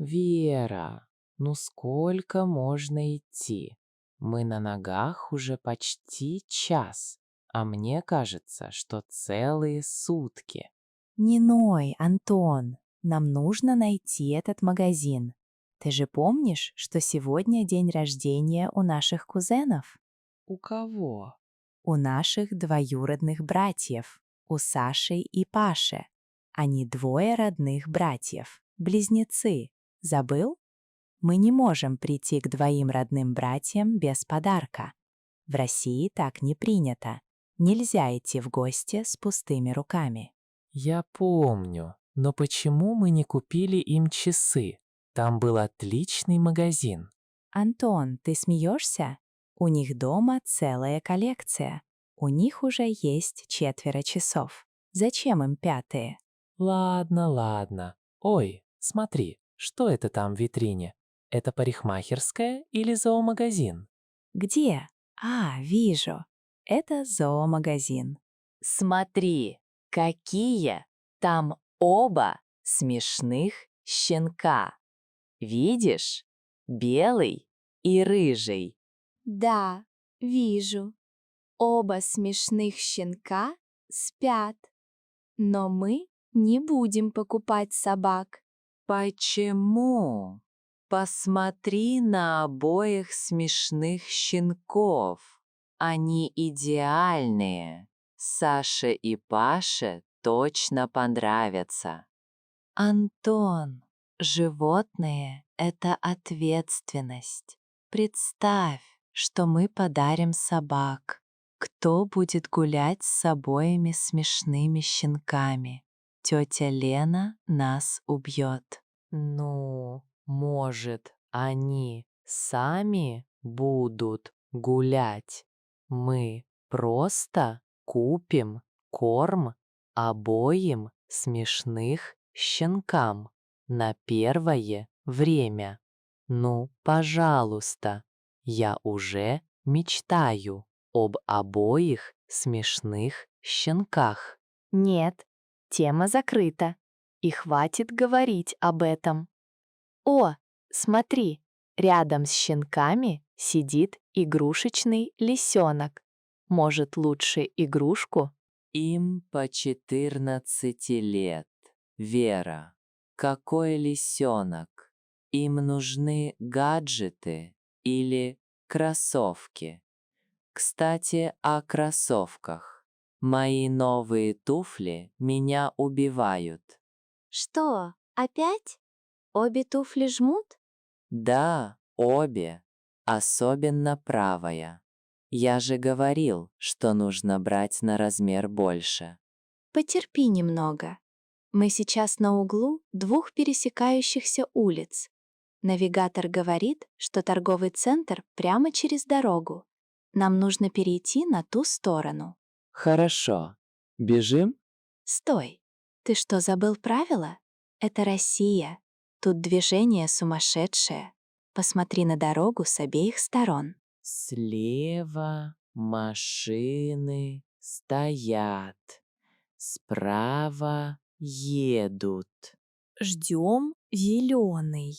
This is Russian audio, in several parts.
Вера, ну сколько можно идти? Мы на ногах уже почти час, а мне кажется, что целые сутки. Не ной, Антон. Нам нужно найти этот магазин. Ты же помнишь, что сегодня день рождения у наших кузенов? У кого? У наших двоюродных братьев, у Саши и Паши. Они двое родных братьев, близнецы. Забыл? Мы не можем прийти к двоим родным братьям без подарка. В России так не принято. Нельзя идти в гости с пустыми руками. Я помню, но почему мы не купили им часы? Там был отличный магазин. Антон, ты смеешься? У них дома целая коллекция. У них уже есть 4 часов. Зачем им 5? Ладно, ладно. Ой, смотри, что это там в витрине? Это парикмахерская или зоомагазин? Где? Вижу. Это зоомагазин. Смотри, какие там оба смешных щенка. Видишь? Белый и рыжий. Да, вижу. Оба смешных щенка спят. Но мы не будем покупать собак. Почему? Посмотри на обоих смешных щенков. Они идеальные. Саше и Паше точно понравятся. Антон, животные — это ответственность. Представь, что мы подарим собак. Кто будет гулять с обоими смешными щенками? Тетя Лена нас убьет. Ну, может, они сами будут гулять. Мы просто купим корм обоим смешных щенкам на первое время. Ну, пожалуйста, я уже мечтаю об обоих смешных щенках. Нет, тема закрыта. И хватит говорить об этом. О, смотри, рядом с щенками сидит игрушечный лисенок. Может, лучше игрушку? Им по 14 лет. Вера, какой лисенок? Им нужны гаджеты или кроссовки? Кстати, о кроссовках. Мои новые туфли меня убивают. Что, опять? Обе туфли жмут? Да, обе. Особенно правая. Я же говорил, что нужно брать на размер больше. Потерпи немного. Мы сейчас на углу двух пересекающихся улиц. Навигатор говорит, что торговый центр прямо через дорогу. Нам нужно перейти на ту сторону. Хорошо. Бежим? Стой! Ты что, забыл правила? Это Россия. Тут движение сумасшедшее. Посмотри на дорогу с обеих сторон. Слева машины стоят, справа едут. Ждем зеленый.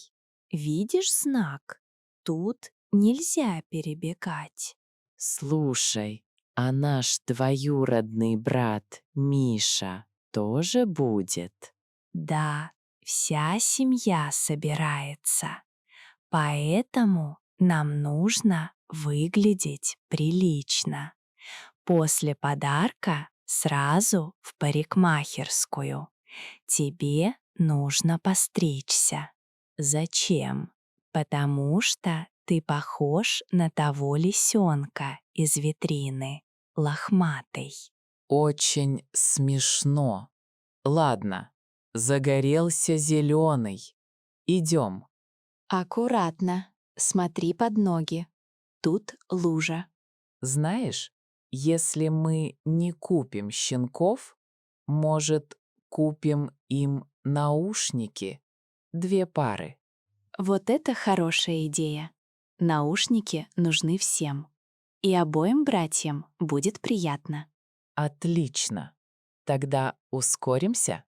Видишь знак? Тут нельзя перебегать. Слушай, а наш двоюродный брат Миша тоже будет? Да, вся семья собирается. Поэтому нам нужно выглядеть прилично. После подарка сразу в парикмахерскую. Тебе нужно постричься. Зачем? Потому что ты похож на того лисенка из витрины, лохматый. Очень смешно. Ладно, загорелся зеленый. Идем. Аккуратно. Смотри под ноги. Тут лужа. Знаешь, если мы не купим щенков, может, купим им наушники? 2 пары. Вот это хорошая идея. Наушники нужны всем. И обоим братьям будет приятно. Отлично. Тогда ускоримся?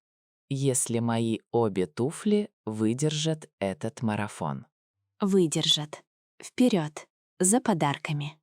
если мои обе туфли выдержат этот марафон. Выдержат. Вперед. За подарками.